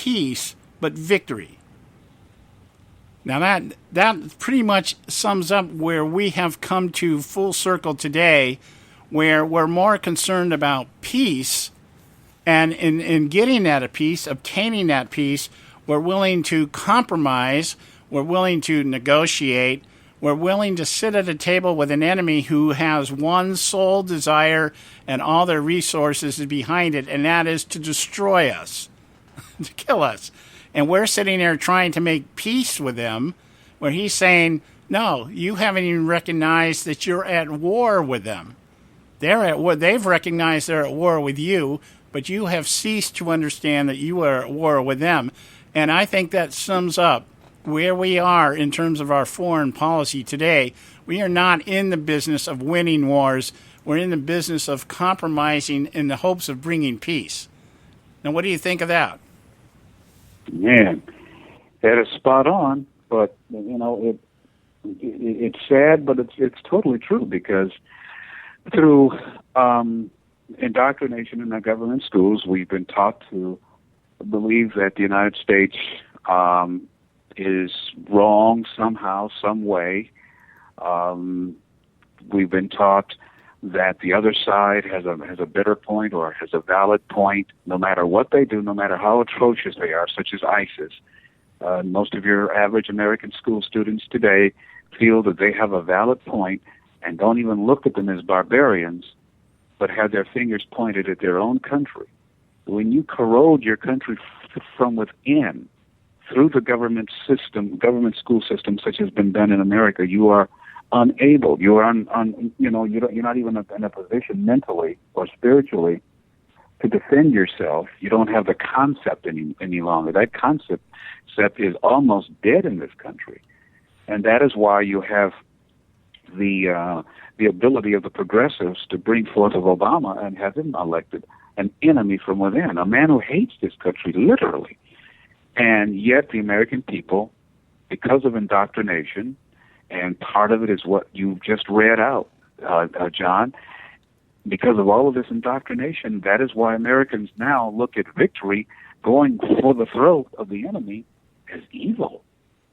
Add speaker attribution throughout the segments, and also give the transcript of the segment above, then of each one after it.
Speaker 1: peace, but victory. Now that pretty much sums up where we have come to full circle today, where we're more concerned about peace, and in getting that peace, obtaining that peace, we're willing to compromise, we're willing to negotiate, we're willing to sit at a table with an enemy who has one sole desire and all their resources is behind it, and that is to destroy us, to kill us. And we're sitting there trying to make peace with them, where he's saying, no, you haven't even recognized that you're at war with them. They're at war. They've recognized they're at war with you, but you have ceased to understand that you are at war with them. And I think that sums up where we are in terms of our foreign policy today. We are not in the business of winning wars. We're in the business of compromising in the hopes of bringing peace. Now, what do you think of that?
Speaker 2: Man, that is spot on. But it's sad, but it's totally true, because through indoctrination in our government schools, we've been taught to believe that the United States is wrong somehow, some way. We've been taught that the other side has a better point or has a valid point, no matter what they do, no matter how atrocious they are, such as ISIS. Most of your average American school students today feel that they have a valid point and don't even look at them as barbarians, but have their fingers pointed at their own country. When you corrode your country from within through the government system, government school system, such as has been done in America, you are unable. You are you're not even in a position mentally or spiritually to defend yourself. You don't have the concept any longer. That concept is almost dead in this country, and that is why you have the ability of the progressives to bring forth of Obama and have him elected an enemy from within, a man who hates this country literally. And yet the American people, because of indoctrination, and part of it is what you just read out, John, because of all of this indoctrination, that is why Americans now look at victory going for the throat of the enemy as evil.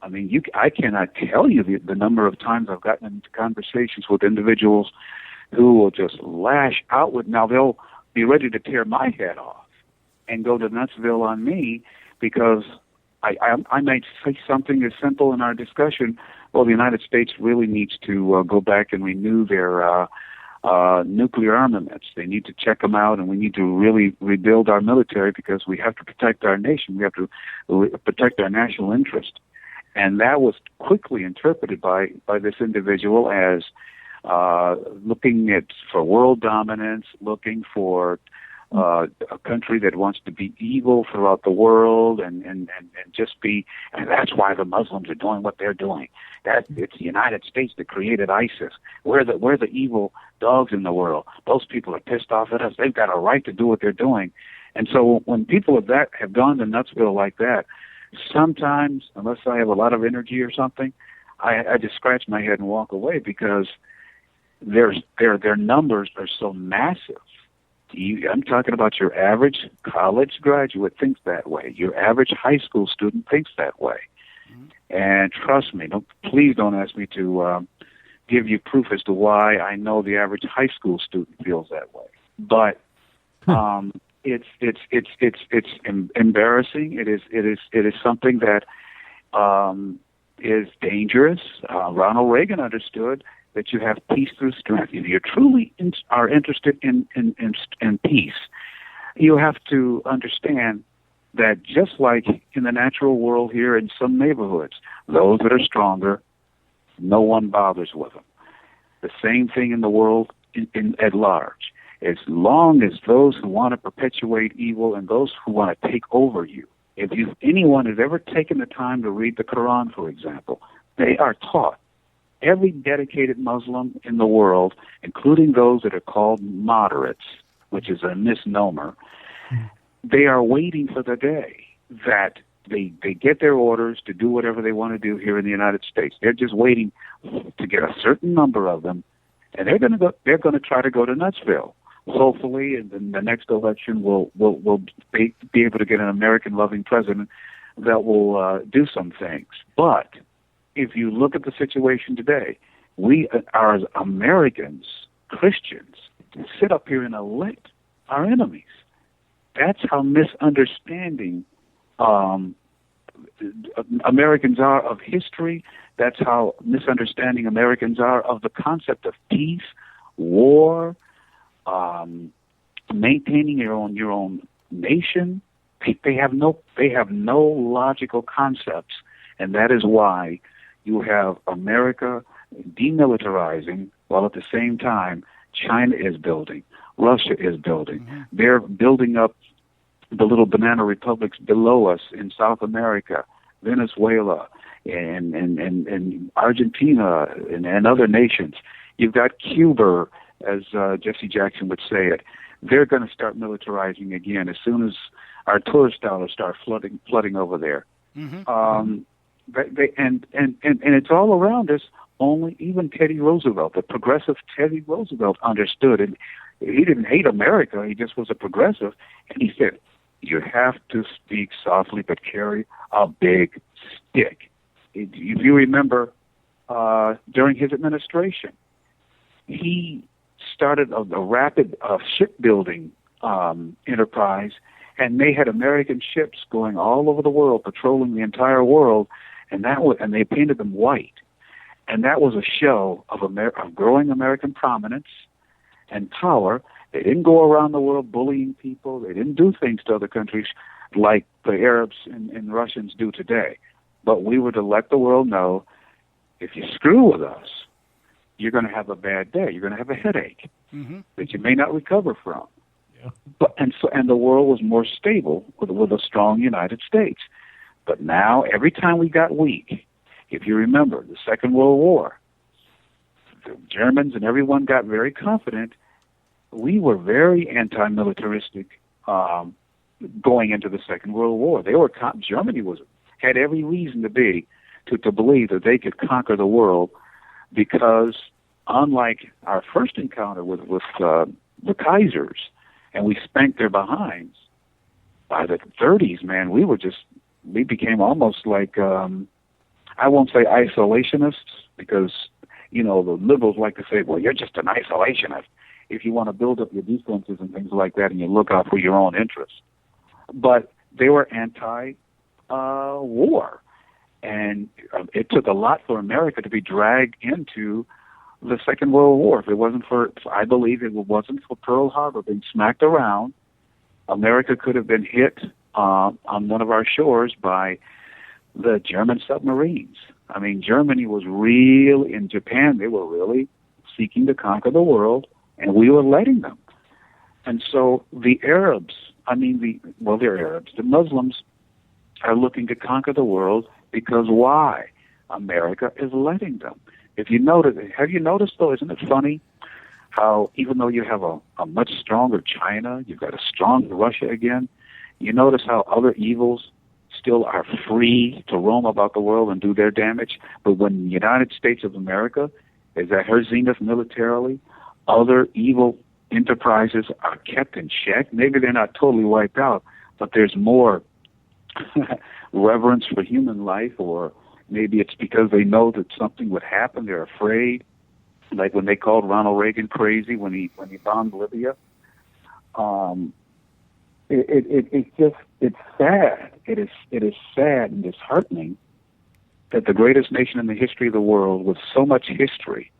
Speaker 2: I mean, I cannot tell you the number of times I've gotten into conversations with individuals who will just lash out with, now they'll be ready to tear my head off and go to Nutsville on me, because I might say something as simple in our discussion, well, the United States really needs to go back and renew their nuclear armaments. They need to check them out, and we need to really rebuild our military because we have to protect our nation. We have to protect our national interest. And that was quickly interpreted by this individual as looking for world dominance, looking for a country that wants to be evil throughout the world, and just be, and that's why the Muslims are doing what they're doing. That it's the United States that created ISIS. We're the evil dogs in the world. Those people are pissed off at us. They've got a right to do what they're doing. And so when people have gone to Nutsville like that, sometimes, unless I have a lot of energy or something, I just scratch my head and walk away, because their numbers are so massive. I'm talking about your average college graduate thinks that way. Your average high school student thinks that way. Mm-hmm. And trust me, please don't ask me to give you proof as to why I know the average high school student feels that way. But it's embarrassing. It is something that is dangerous. Ronald Reagan understood that you have peace through strength. If you truly are interested in peace, you have to understand that just like in the natural world here in some neighborhoods, those that are stronger, no one bothers with them. The same thing in the world at large. As long as those who want to perpetuate evil and those who want to take over you, if anyone has ever taken the time to read the Quran, for example, they are taught. Every dedicated Muslim in the world, including those that are called moderates, which is a misnomer, they are waiting for the day that they get their orders to do whatever they want to do here in the United States. They're just waiting to get a certain number of them, and they're going to try to go to Nutsville. hopefully, in the next election, we'll be able to get an American-loving president that will do some things. But if you look at the situation today, we are, as Americans, Christians, sit up here and elect our enemies. That's how misunderstanding Americans are of history. That's how misunderstanding Americans are of the concept of peace, war, maintaining your own nation. They have no logical concepts, and that is why you have America demilitarizing while at the same time China is building, Russia is building. Mm-hmm. They're building up the little banana republics below us in South America, Venezuela, and Argentina, and other nations. You've got Cuba, as Jesse Jackson would say it. They're going to start militarizing again as soon as our tourist dollars start flooding over there. Mm-hmm. And it's all around us. Only even Teddy Roosevelt, the progressive Teddy Roosevelt, understood it. He didn't hate America. He just was a progressive, and he said, "You have to speak softly, but carry a big stick." If you remember, during his administration, he started a rapid shipbuilding enterprise, and they had American ships going all over the world, patrolling the entire world, and they painted them white, and that was a show of growing American prominence and power. They didn't go around the world bullying people. They didn't do things to other countries like the Arabs and Russians do today. But we were to let the world know, if you screw with us, you're going to have a bad day. You're going to have a headache that you may not recover from. Yeah. And the world was more stable with a strong United States. But now, every time we got weak, if you remember the Second World War, the Germans and everyone got very confident. We were very anti-militaristic going into the Second World War. Germany had every reason to believe that they could conquer the world, because unlike our first encounter with the Kaisers, and we spanked their behinds, by the 30s, man, we became almost like, I won't say isolationists, because, the liberals like to say, well, you're just an isolationist if you want to build up your defenses and things like that, and you look out for your own interests. But they were anti-war. And it took a lot for America to be dragged into the Second World War. I believe it wasn't for Pearl Harbor being smacked around, America could have been hit on one of our shores by the German submarines. I mean, Germany was in Japan, they were really seeking to conquer the world, and we were letting them. And so the Arabs, they're Arabs, the Muslims are looking to conquer the world because why? America is letting them. Have you noticed though, isn't it funny how even though you have a much stronger China, you've got a stronger Russia again, you notice how other evils still are free to roam about the world and do their damage? But when the United States of America is at her zenith militarily, other evil enterprises are kept in check. Maybe they're not totally wiped out, but there's more reverence for human life, or maybe it's because they know that something would happen. They're afraid, like when they called Ronald Reagan crazy when he bombed Libya. It's sad. It is sad and disheartening that the greatest nation in the history of the world, with so much history,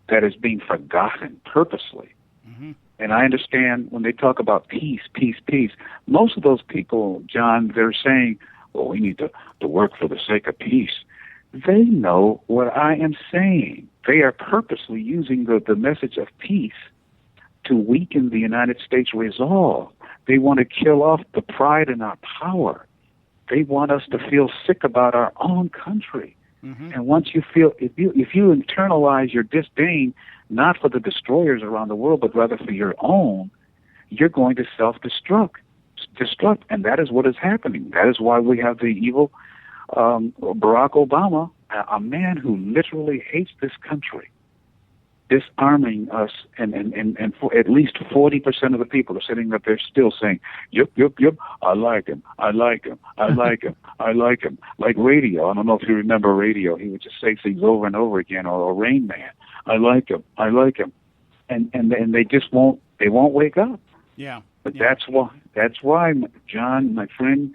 Speaker 2: that is being forgotten purposely. Mm-hmm. And I understand when they talk about peace, peace, peace, most of those people, John, they're saying, well, we need to work for the sake of peace. They know what I am saying. They are purposely using the message of peace to weaken the United States resolve. They want to kill off the pride in our power. They want us to feel sick about our own country. Mm-hmm. And once you feel, if you internalize your disdain, not for the destroyers around the world, but rather for your own, you're going to self-destruct. And that is what is happening. That is why we have the evil Barack Obama, a man who literally hates this country. disarming us, and for at least 40% of the people are sitting up there still saying, yep, I like him, I like him, I like him, I like him. Like radio. I don't know if you remember radio. He would just say things over and over again, or Rain Man. I like him, I like him. And they just won't wake up.
Speaker 1: Yeah.
Speaker 2: But that's why, John, my friend,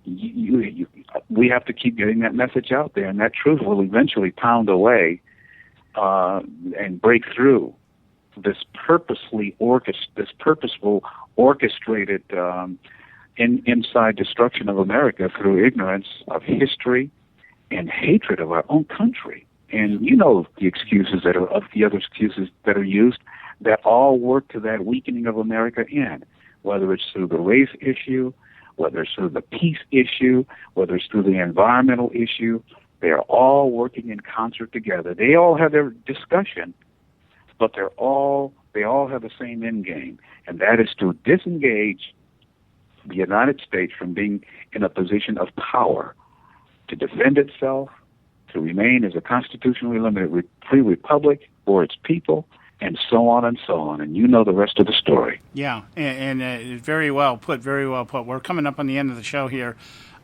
Speaker 2: we have to keep getting that message out there, and that truth will eventually pound away and break through this purposeful, orchestrated inside destruction of America through ignorance of history and hatred of our own country. And you know the excuses that are used that all work to that weakening of America in, whether it's through the race issue, whether it's through the peace issue, whether it's through the environmental issue. They are all working in concert together. They all have their discussion, but they all have the same end game, and that is to disengage the United States from being in a position of power, to defend itself, to remain as a constitutionally limited free republic for its people, and so on and so on. And you know the rest of the story.
Speaker 1: Yeah, and very well put, very well put. We're coming up on the end of the show here.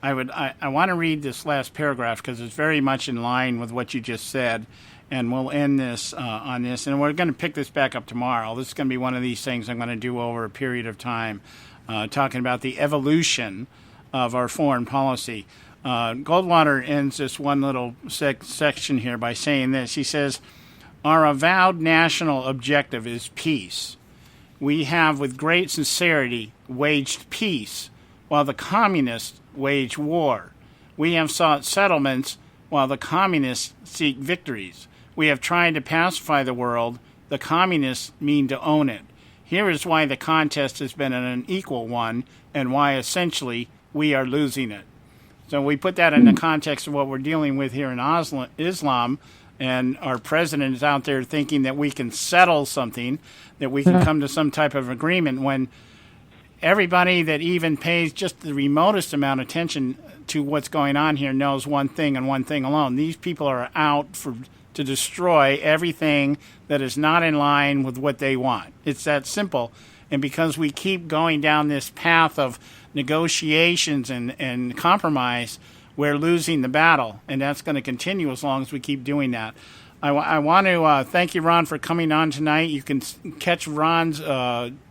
Speaker 1: I want to read this last paragraph because it's very much in line with what you just said, and we'll end this on this. And we're going to pick this back up tomorrow. This is going to be one of these things I'm going to do over a period of time, talking about the evolution of our foreign policy. Goldwater ends this one little section here by saying this. He says, our avowed national objective is peace. We have, with great sincerity, waged peace, while the communists wage war. We have sought settlements, while the communists seek victories. We have tried to pacify the world. The communists mean to own it. Here is why the contest has been an unequal one, and why, essentially, we are losing it. So we put that in the context of what we're dealing with here in Islam, and our president is out there thinking that we can settle something, that we can come to some type of agreement, when everybody that even pays just the remotest amount of attention to what's going on here knows one thing and one thing alone. These people are out to destroy everything that is not in line with what they want. It's that simple. And because we keep going down this path of negotiations and compromise, we're losing the battle, and that's going to continue as long as we keep doing that. I want to thank you, Ron, for coming on tonight. You can catch Ron's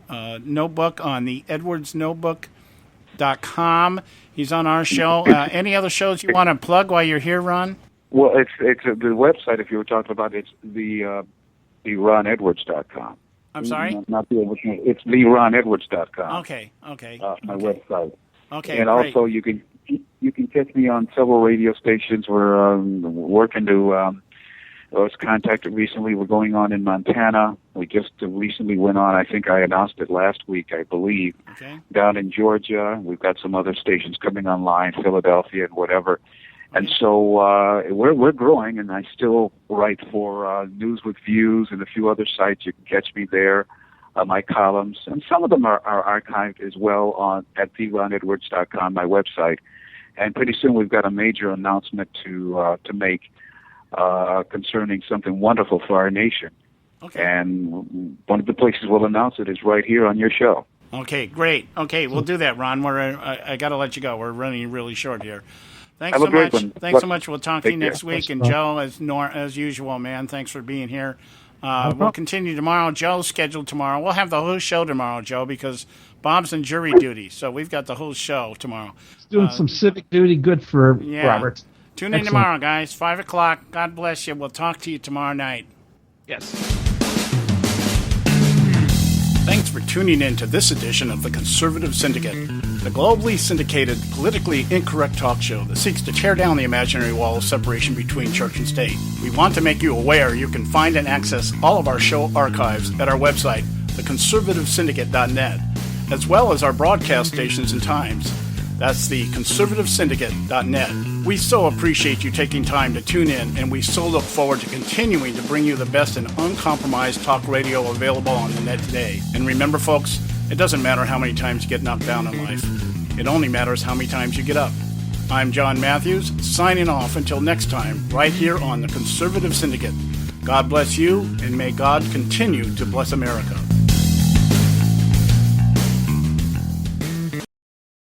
Speaker 1: notebook on the edwardsnotebook.com. He's on our show. Any other shows you want to plug while you're here, Ron?
Speaker 2: Well, it's the website, if you were talking about it, it's the ronedwards.com.
Speaker 1: I'm sorry?
Speaker 2: Not the original. It's theronedwards.com.
Speaker 1: Okay.
Speaker 2: My website.
Speaker 1: Okay,
Speaker 2: and
Speaker 1: great.
Speaker 2: Also, you can catch me on several radio stations. We're working to. I was contacted recently. We're going on in Montana. We just recently went on. I think I announced it last week, I believe.
Speaker 1: Okay.
Speaker 2: Down in Georgia. We've got some other stations coming online, Philadelphia and whatever. And so we're growing, and I still write for News with Views and a few other sites. You can catch me there, my columns, and some of them are archived as well at theronedwards.com, my website. And pretty soon we've got a major announcement to make concerning something wonderful for our nation.
Speaker 1: Okay.
Speaker 2: And one of the places we'll announce it is right here on your show.
Speaker 1: Okay, great. Okay, we'll do that, Ron. I got to let you go. We're running really short here. Thanks
Speaker 2: Have
Speaker 1: so
Speaker 2: a great
Speaker 1: much.
Speaker 2: one.
Speaker 1: Thanks so much. We'll talk to you
Speaker 2: Take
Speaker 1: next
Speaker 2: care.
Speaker 1: week. And Joe, as usual, man, thanks for being here. We'll continue tomorrow. Joe's scheduled tomorrow. We'll have the whole show tomorrow, Joe, because Bob's in jury duty. So we've got the whole show tomorrow.
Speaker 3: He's doing some civic duty. Good for Robert.
Speaker 1: Tune in tomorrow, guys. 5 o'clock. God bless you. We'll talk to you tomorrow night.
Speaker 3: Yes.
Speaker 1: Thanks for tuning in to this edition of the Conservative Syndicate, the globally syndicated, politically incorrect talk show that seeks to tear down the imaginary wall of separation between church and state. We want to make you aware you can find and access all of our show archives at our website, theconservativesyndicate.net, as well as our broadcast stations and times. That's the conservativesyndicate.net. We so appreciate you taking time to tune in, and we so look forward to continuing to bring you the best and uncompromised talk radio available on the net today. And remember, folks, it doesn't matter how many times you get knocked down in life. It only matters how many times you get up. I'm John Matthews, signing off until next time, right here on the Conservative Syndicate. God bless you, and may God continue to bless America.